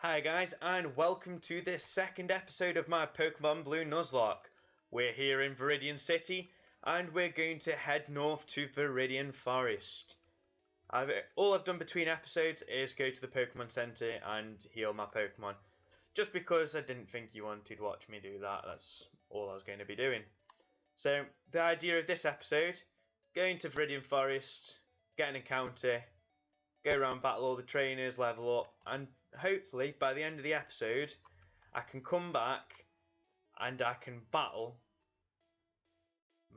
Hi guys, and welcome to this second episode of my Pokemon Blue Nuzlocke. We're here in Viridian City, and we're going to head north to Viridian Forest. All I've done between episodes is go to the Pokemon Center and heal my Pokemon. Just because I didn't think you wanted to watch me do that, that's all I was going to be doing. So, the idea of this episode, going to Viridian Forest, get an encounter, go around, battle all the trainers, level up, and hopefully by the end of the episode I can come back and I can battle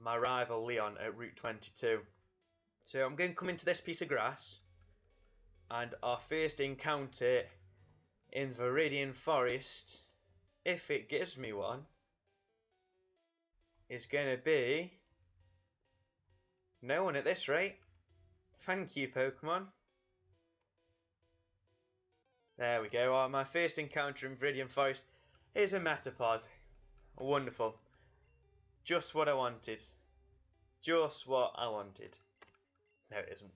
my rival Leon at Route 22. So I'm going to come into this piece of grass, and our first encounter in Viridian Forest, if it gives me one, is going to be no one at this rate. Thank you, Pokemon. There we go. My first encounter in Viridian Forest is a Metapod. Wonderful. Just what I wanted. Just what I wanted. No, it isn't.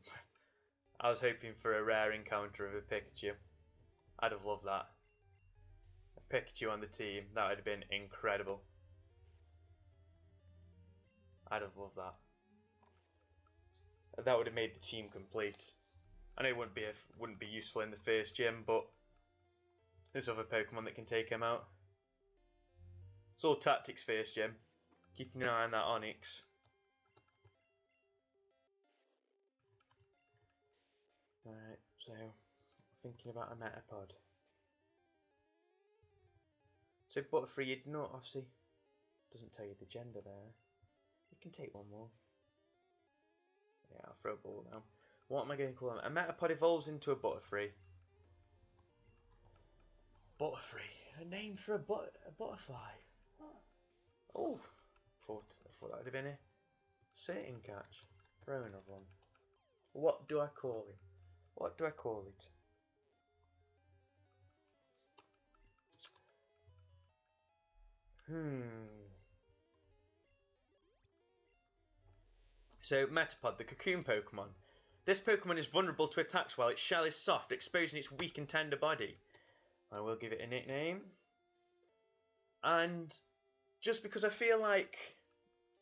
I was hoping for a rare encounter of a Pikachu. I'd have loved that. A Pikachu on the team. That would have been incredible. I'd have loved that. That would have made the team complete. I know it wouldn't be useful in the first gym, but there's other Pokemon that can take him out. It's all tactics first gym. Keeping an eye on that Onix. Right, so thinking about a Metapod. So Butterfree, you'd not obviously doesn't tell you the gender there. You can take one more. Yeah, I'll throw a ball now. What am I going to call them? A Metapod evolves into a Butterfree. Butterfree, a name for a butterfly. Oh, I thought that would have been a certain catch. Throw another one. What do I call it? What do I call it? So, Metapod, the cocoon Pokemon. This Pokemon is vulnerable to attacks while its shell is soft, exposing its weak and tender body. I will give it a nickname. And just because I feel like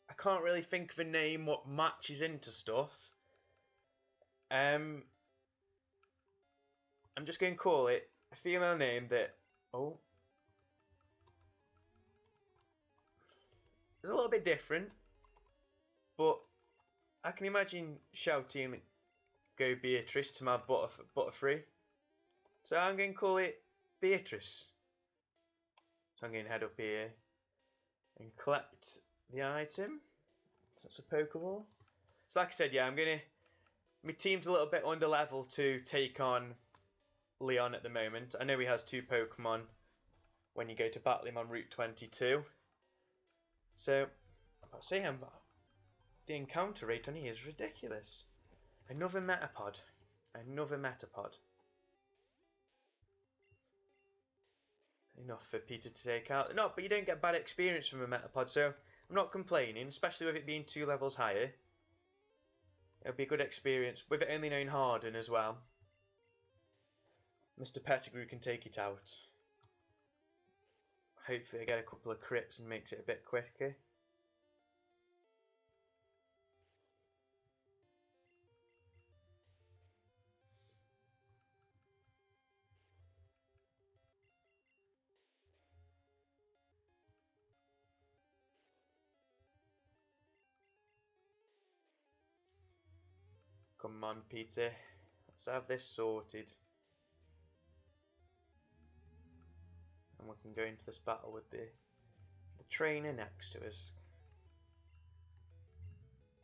I can't really think of a name what matches into stuff, I'm just going to call it a female name that, oh, it's a little bit different, but I can imagine shouting go Beatrice to my Butterfree. So I'm going to call it Beatrice. So I'm going to head up here and collect the item. So that's a Pokeball. So like I said, yeah, my team's a little bit under level to take on Leon at the moment. I know he has two Pokemon when you go to battle him on Route 22. So, I'll say the encounter rate on here is ridiculous. Another Metapod. Another Metapod. Enough for Peter to take out. No, but you don't get bad experience from a Metapod, so I'm not complaining, especially with it being 2 levels higher. It'll be a good experience, with it only knowing Harden as well. Mr. Pettigrew can take it out. Hopefully I get a couple of crits and makes it a bit quicker. Come on, Peter. Let's have this sorted. And we can go into this battle with the trainer next to us.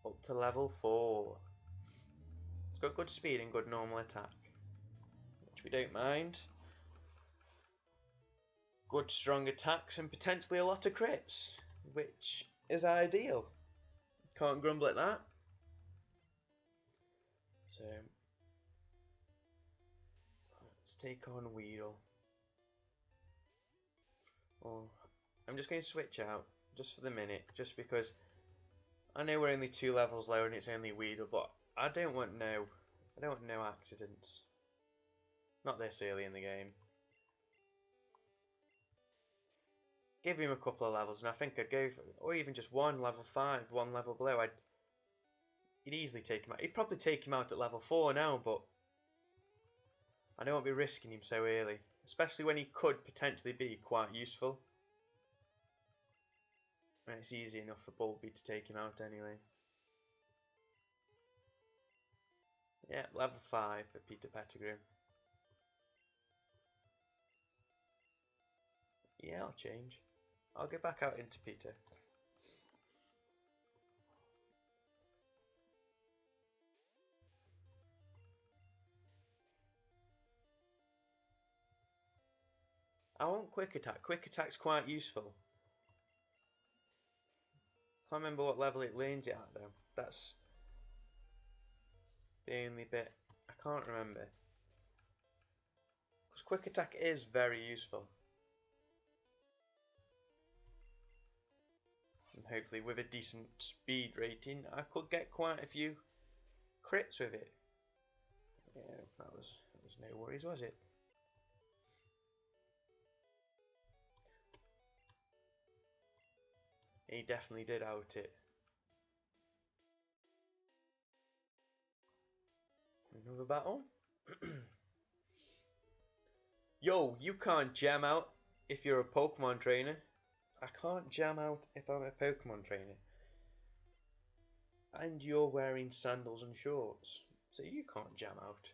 Up to level 4. It's got good speed and good normal attack, which we don't mind. Good strong attacks and potentially a lot of crits, which is ideal. Can't grumble at that. So let's take on Weedle. Oh, I'm just going to switch out just for the minute, just because I know we're only 2 levels lower and it's only Weedle, but I don't want no accidents. Not this early in the game. give him a couple of levels, and I think I'd go for, or even just one level 5, one level below. You'd easily take him out. You'd probably take him out at level 4 now, but I don't want to be risking him so early, especially when he could potentially be quite useful. And it's easy enough for Bulby to take him out anyway. Yeah, level 5 for Peter Pettigrew. Yeah, I'll change. I'll get back out into Peter. I want Quick Attack. Quick Attack's quite useful. Can't remember what level it leans it at though. That's the only bit I can't remember. Because Quick Attack is very useful. And hopefully with a decent speed rating I could get quite a few crits with it. Yeah, that was no worries, was it? He definitely did out it. Another battle. Yo, you can't jam out if you're a Pokemon trainer. I can't jam out if I'm a Pokemon trainer. And you're wearing sandals and shorts, so you can't jam out.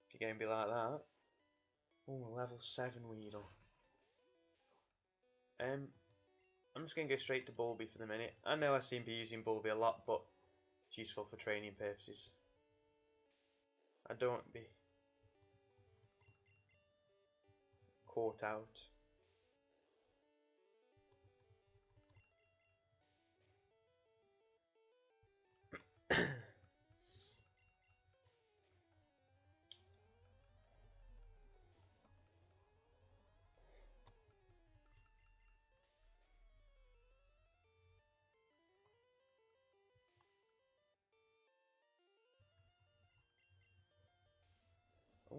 If you're going to be like that. Oh, level 7 Weedle. I'm just going to go straight to Bulby for the minute. I know I seem to be using Bulby a lot, but it's useful for training purposes. I don't want to be caught out.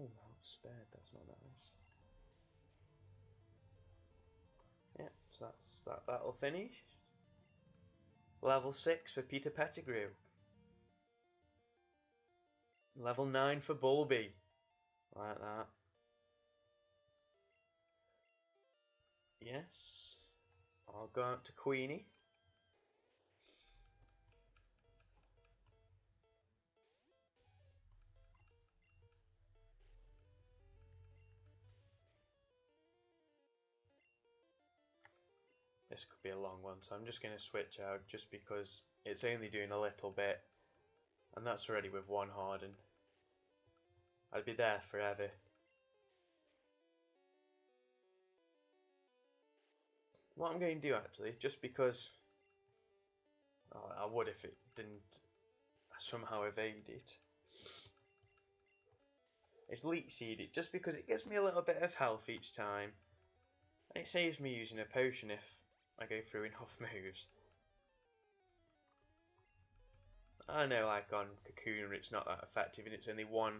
Oh, I was spared. That's not nice. Yeah, so that's that battle finished. Level 6 for Peter Pettigrew. Level 9 for Bulby. Like that. Yes. I'll go out to Queenie. This could be a long one, so I'm just going to switch out just because it's only doing a little bit. And that's already with one Harden. I'd be there forever. What I'm going to do actually, just because I would if it didn't somehow evade it, is Leech Seed it, just because it gives me a little bit of health each time. And it saves me using a potion if I go through enough moves. I know like on Kakuna it's not that effective and it's only one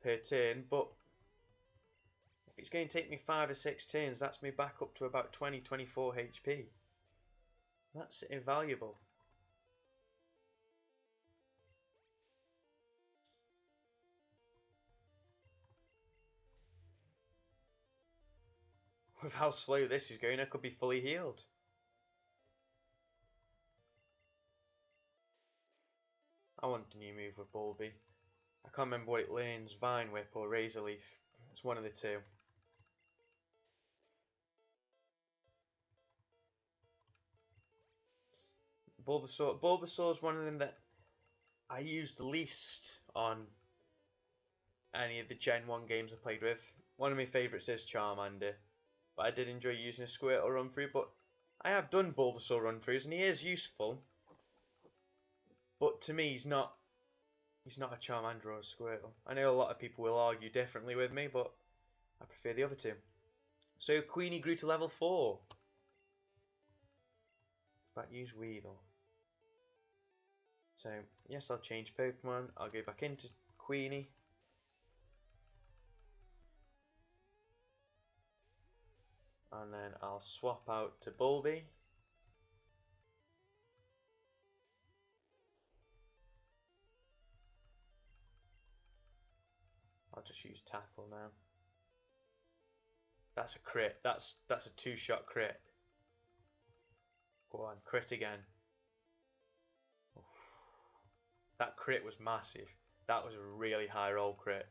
per turn, but if it's going to take me 5 or 6 turns, that's me back up to about 20-24 HP. That's invaluable. With how slow this is going, I could be fully healed. I want a new move with Bulby. I can't remember what it learns, Vine Whip or Razor Leaf. It's one of the two. Bulbasaur is one of them that I used least on any of the Gen 1 games I played with. One of my favourites is Charmander, but I did enjoy using a Squirtle run through, but I have done Bulbasaur run throughs and he is useful. But to me he's not a Charmander or a Squirtle. I know a lot of people will argue differently with me, but I prefer the other two. So Queenie grew to level 4. But use Weedle. So yes, I'll change Pokemon. I'll go back into Queenie. And then I'll swap out to Bulby. I'll just use tackle now. That's a crit. That's a two-shot crit. Go on, crit again. Oof. That crit was massive. That was a really high roll crit.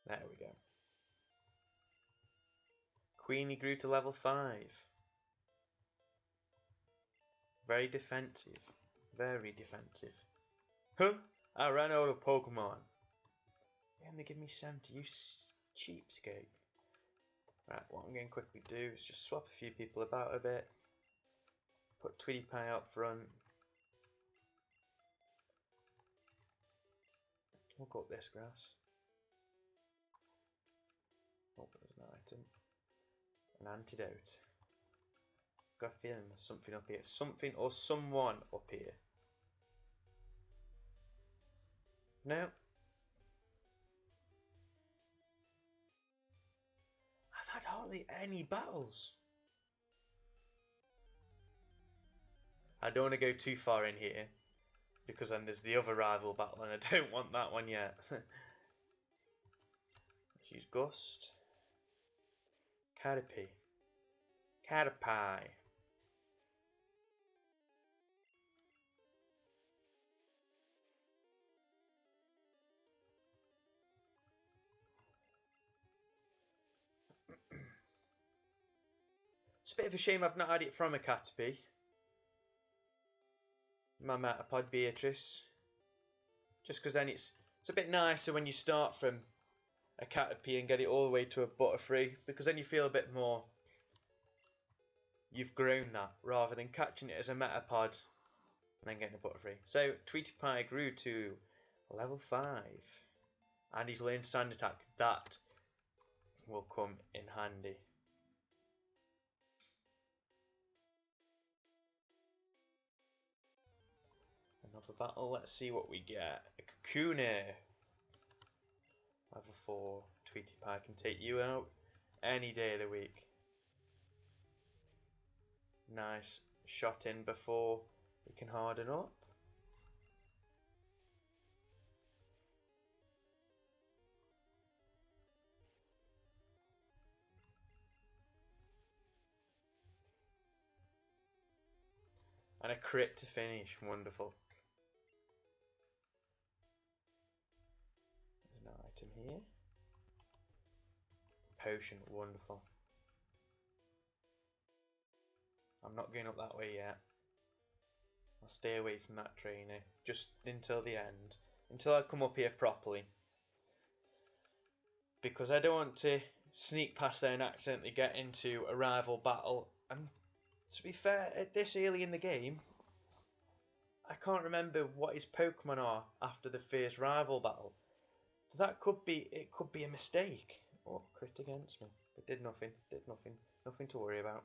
There we go. Queenie grew to level 5. Very defensive. Very defensive. Huh? I ran out of Pokemon. And they give me 70, you cheapskate. Right, what I'm going to quickly do is just swap a few people about a bit. Put Tweety Pie out front. We'll go up this grass. Oh, there's an item. An antidote. Got a feeling there's something up here. Something or someone up here. No. I've had hardly any battles. I don't want to go too far in here, because then there's the other rival battle and I don't want that one yet. Let's use Gust. Caterpie. Caterpie. It's a bit of a shame I've not had it from a Caterpie. My Metapod Beatrice. Just because then it's a bit nicer when you start from a Caterpie and get it all the way to a Butterfree, because then you feel a bit more you've grown that, rather than catching it as a Metapod and then getting a Butterfree. So Tweety Pie grew to level 5 and he's learned Sand Attack. That will come in handy. Another battle, let's see what we get. A Kakune. Level 4, Tweety Pie can take you out any day of the week. Nice shot in before we can harden up. And a crit to finish, wonderful. There's an item here. Potion, wonderful. I'm not going up that way yet. I'll stay away from that trainer just until the end, until I come up here properly, because I don't want to sneak past there and accidentally get into a rival battle. And to be fair, at this early in the game, I can't remember what his Pokemon are after the first rival battle, so that could be a mistake. Oh, crit against me, but did nothing, nothing to worry about.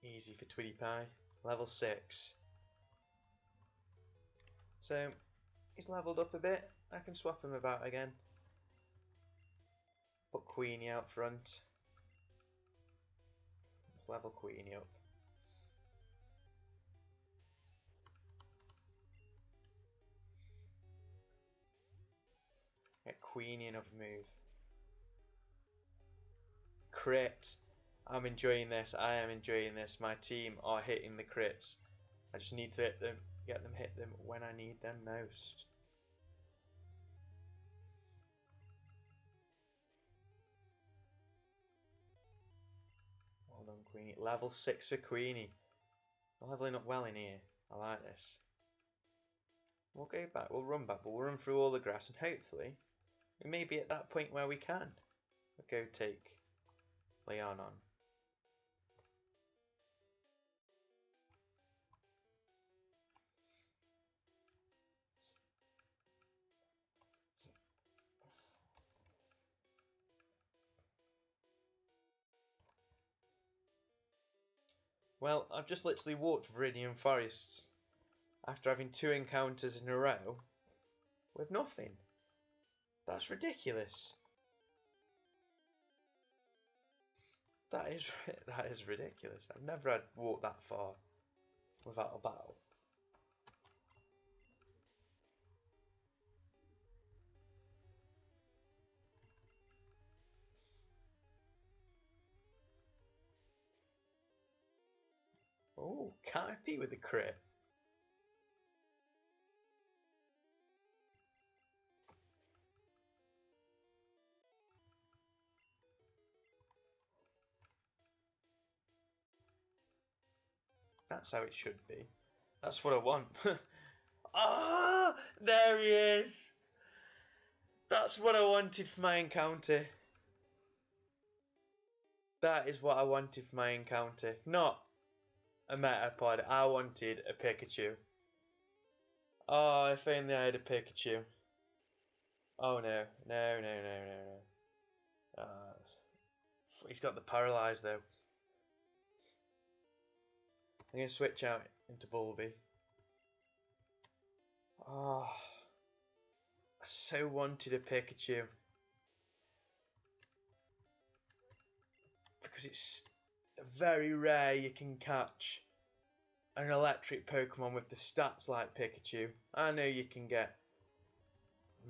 Easy for Tweety Pie, level 6. So he's leveled up a bit. I can swap him about again. Put Queenie out front. Let's level Queenie up. Get Queenie another move. Crit. I'm enjoying this. I am enjoying this. My team are hitting the crits. I just need to hit them, hit them when I need them most. Well done, Queenie. Level 6 for Queenie. We're leveling up well in here. I like this. We'll go back. We'll run back. We'll run through all the grass and hopefully we may be at that point where we can. We'll go take Leon on. Well, I've just literally walked Viridian Forest after having 2 encounters in a row with nothing. That's ridiculous. That is ridiculous. I've never had walked that far without a battle. Oh, Caterpie with the crit. That's how it should be. That's what I want. Ah, there he is. That's what I wanted for my encounter. That is what I wanted for my encounter. Not a Metapod. I wanted a Pikachu. Oh, if only I had a Pikachu. Oh no, no, no, no, no, no. He's got the Paralyze though. I'm going to switch out into Bulby. Oh, I so wanted a Pikachu. Because it's very rare you can catch an electric Pokemon with the stats like Pikachu. I know you can get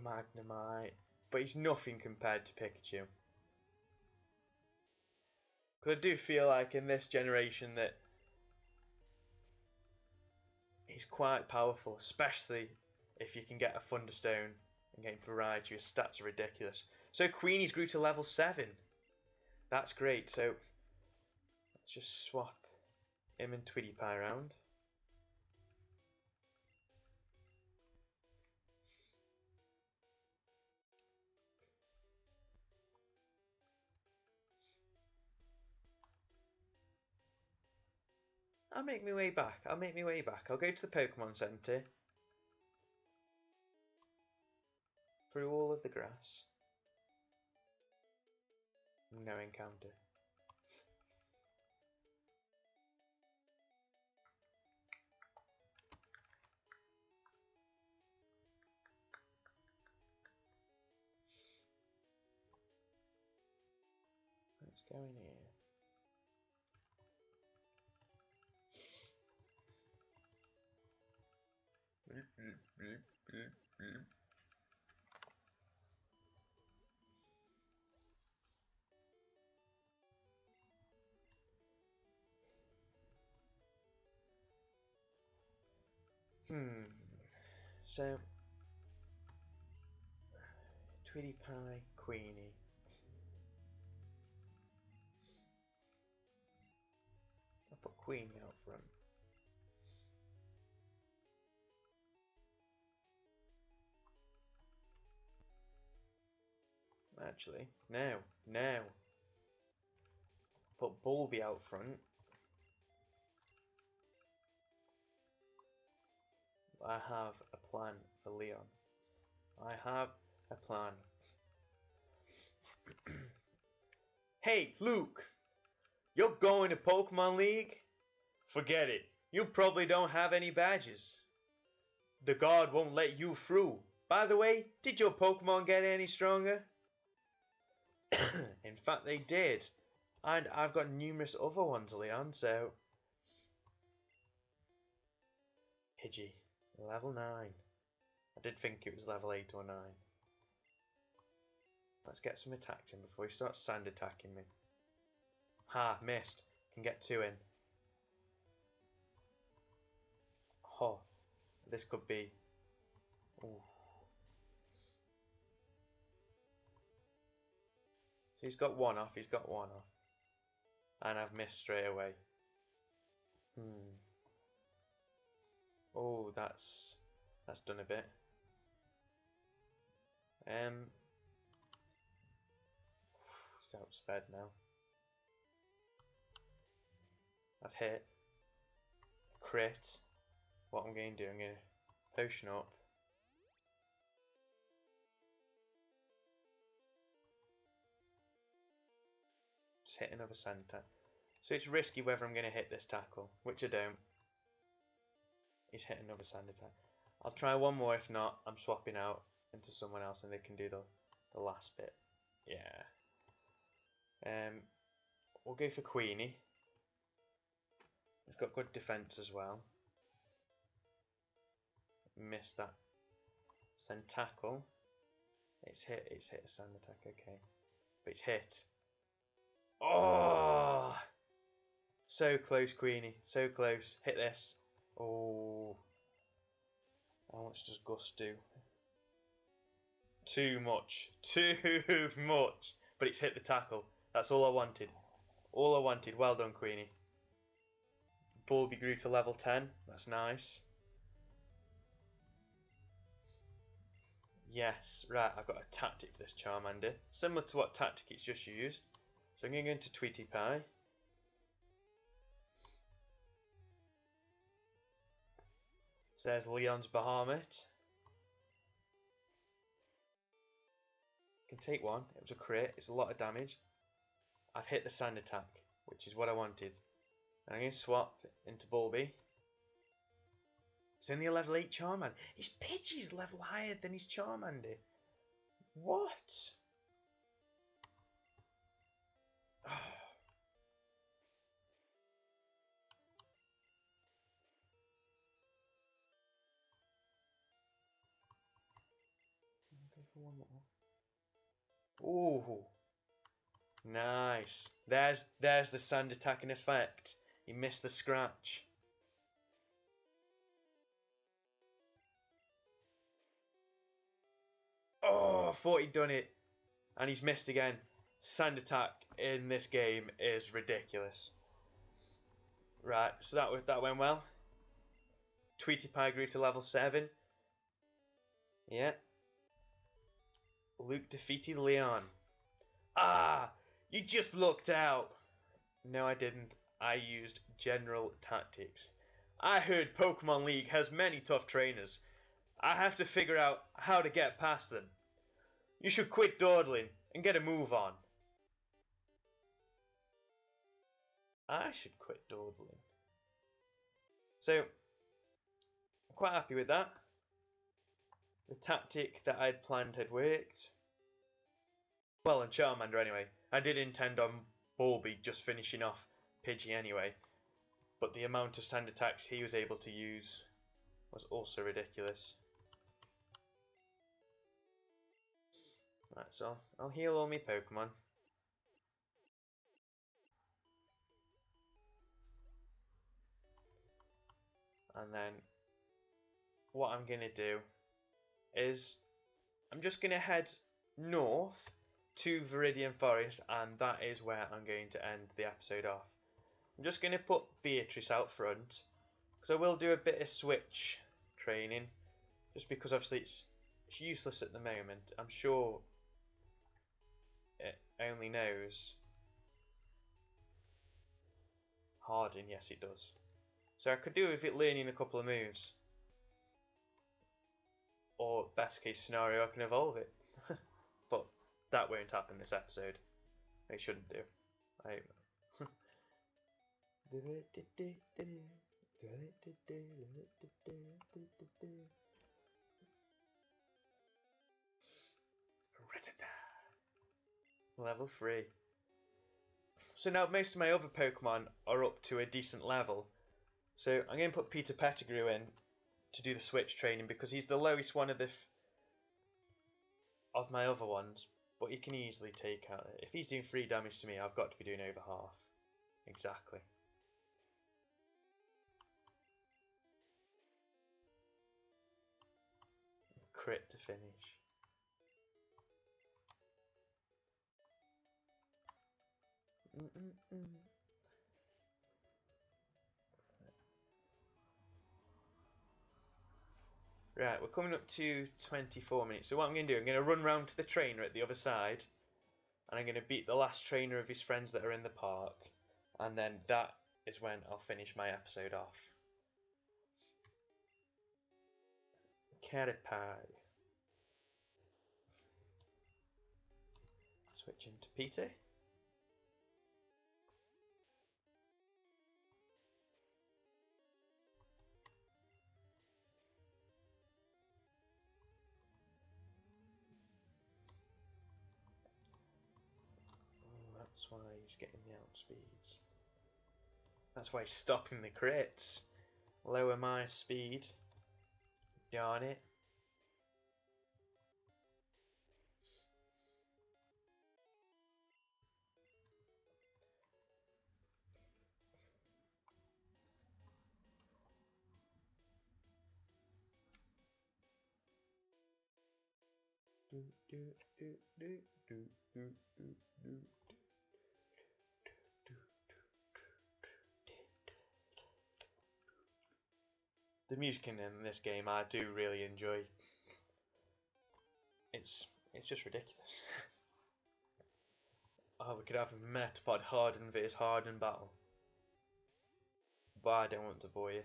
Magnemite, but he's nothing compared to Pikachu. Because I do feel like in this generation that he's quite powerful, especially if you can get a Thunderstone and get variety. His stats are ridiculous. So Queenie's grew to level 7. That's great. So let's just swap him and Twitty Pie around. I'll make my way back. I'll make my way back. I'll go to the Pokemon Center. Through all of the grass. No encounter. Let's go in here. So Twitty Pie, Queenie. I'll put Queenie out front. Actually, no. Put Bulby out front. I have a plan for Leon. I have a plan. Hey, Luke! You're going to Pokemon League? Forget it. You probably don't have any badges. The guard won't let you through. By the way, did your Pokemon get any stronger? In fact, they did. And I've got numerous other ones, Leon, so... Pidgey, level 9. I did think it was level 8 or 9. Let's get some attacks in before he starts sand attacking me. Ha, missed. Can get 2 in. Oh, this could be... Ooh. So he's got 1 off, And I've missed straight away. Oh, that's done a bit. He's outsped now. I've hit. Crit. What I'm going to do, I'm going to potion up. Just hit another center. So it's risky whether I'm going to hit this tackle, which I don't. He's hit another sand attack. I'll try one more. If not, I'm swapping out into someone else and they can do the last bit. Yeah. We'll go for Queenie. We've got good defense as well. Missed that. Send tackle. It's hit a sand attack, okay. But it's hit. Oh! So close, Queenie. So close. Hit this. Oh. How much does Gus do? Too much. Too much. But it's hit the tackle. That's all I wanted. All I wanted. Well done, Queenie. Bulby grew to level 10. That's nice. Yes, right, I've got a tactic for this Charmander. Similar to what tactic it's just used. So I'm going to go into Tweety Pie. So there's Leon's Bahamut. Can take one. It was a crit. It's a lot of damage. I've hit the sand attack, which is what I wanted. And I'm going to swap into Bulby. It's only a level 8 Charmander. His Pidgey's level higher than his Charmander. What? Oh. Go for one more. Ooh. Nice. There's the sand attack in effect. He missed the scratch. Oh, I thought he'd done it. And he's missed again. Sand attack in this game is ridiculous. Right, so that went well. Tweety Pie grew to level 7. Yeah. Luke defeated Leon. Ah! You just looked out. No, I didn't. I used general tactics. I heard Pokemon League has many tough trainers. I have to figure out how to get past them. You should quit dawdling and get a move on. I should quit dawdling. So, I'm quite happy with that. The tactic that I'd planned had worked. Well, on Charmander anyway. I did intend on Bulby just finishing off Pidgey anyway. But the amount of sand attacks he was able to use was also ridiculous. Right, so I'll heal all my Pokemon. And then what I'm going to do is I'm just going to head north to Viridian Forest, and that is where I'm going to end the episode off. I'm just going to put Beatrice out front, because I will do a bit of switch training, just because obviously it's useless at the moment. I'm sure it only knows Harden, yes it does. So I could do with it learning a couple of moves. Or best case scenario, I can evolve it. But that won't happen this episode. It shouldn't do. I hope not. Level 3. So now most of my other Pokemon are up to a decent level. So I'm going to put Peter Pettigrew in to do the switch training because he's the lowest one of my other ones. But he can easily take out. If he's doing 3 damage to me, I've got to be doing over half. Exactly. Crit to finish. Right, we're coming up to 24 minutes. So what I'm going to do, I'm going to run round to the trainer at the other side. And I'm going to beat the last trainer of his friends that are in the park. And then that is when I'll finish my episode off. Caterpie. Switch into Peter. That's why he's getting the outspeeds. That's why he's stopping the crits. Lower my speed. Darn it. The music in this game I do really enjoy. It's just ridiculous. Oh, we could have a Metapod Harden vs Harden battle. But I don't want to bore you.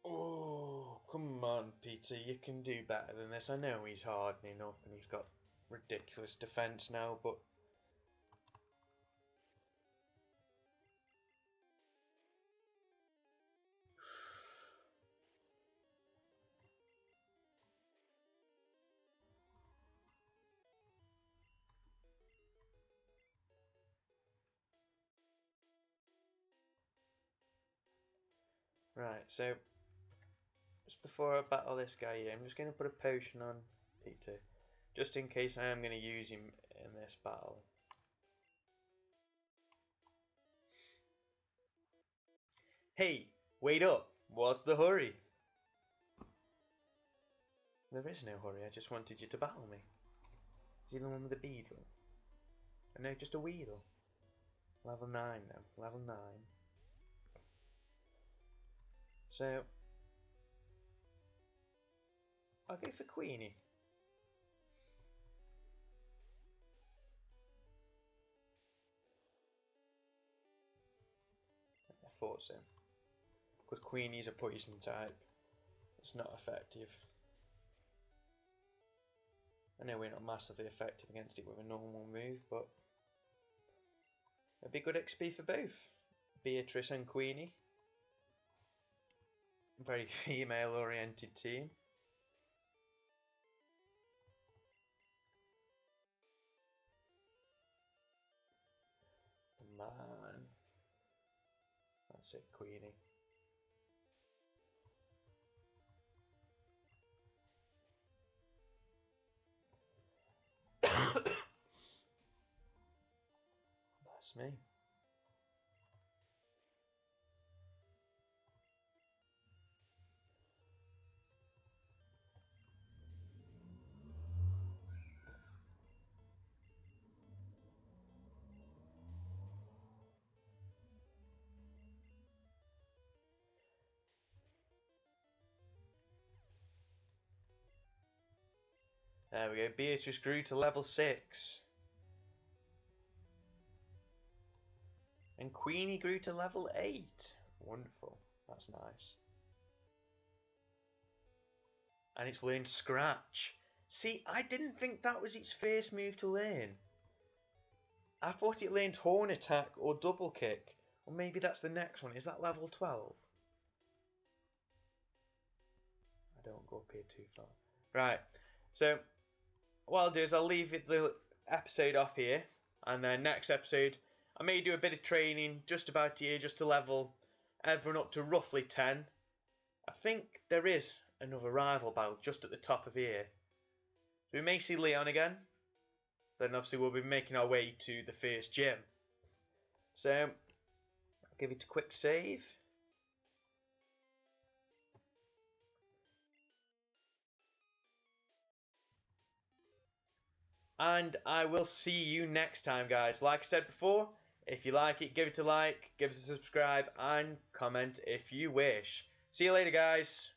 Oh, come on, Peter, you can do better than this. I know he's hardening up and he's got ridiculous defense now, but right, so just before I battle this guy here, I'm just going to put a potion on Peter, just in case I am going to use him in this battle. Hey, wait up! What's the hurry? There is no hurry, I just wanted you to battle me. Is he the one with the beetle? Oh, no, just a weedle. Level 9 now, level 9. So, I'll go for Queenie. I thought so. Because Queenie's a poison type. It's not effective. I know we're not massively effective against it with a normal move, but it'd be good XP for both Beatrice and Queenie. Very female oriented team. Man. That's it, Queenie. That's me. There we go. Beatrice grew to level 6. And Queenie grew to level 8. Wonderful. That's nice. And it's learned Scratch. See, I didn't think that was its first move to learn. I thought it learned Horn Attack or Double Kick. Or maybe that's the next one. Is that level 12? I don't go up here too far. Right. So, what I'll do is I'll leave the episode off here. And then next episode, I may do a bit of training just about here, just to level everyone up to roughly 10. I think there is another rival battle just at the top of here. So we may see Leon again. Then obviously we'll be making our way to the first gym. So, I'll give it a quick save. And I will see you next time, guys. Like I said before, if you like it, give it a like, give us a subscribe, and comment if you wish. See you later, guys.